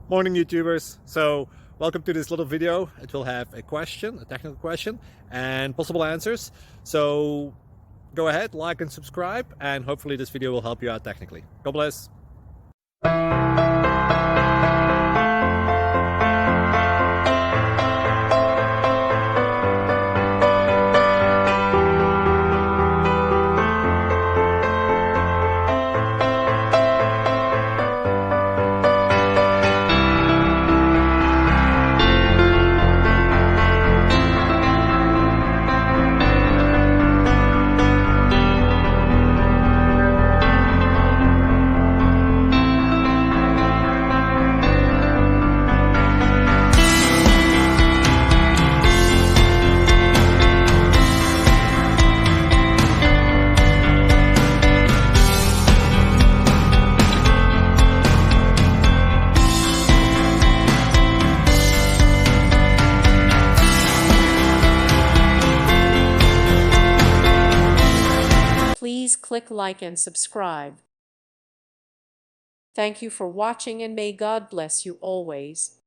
Morning YouTubers. So welcome to this little video. It will have a question, a technical question, and possible answers. So go ahead, like and subscribe, and hopefully this video will help you out technically. God bless. Please click like and subscribe. Thank you for watching and may God bless you always.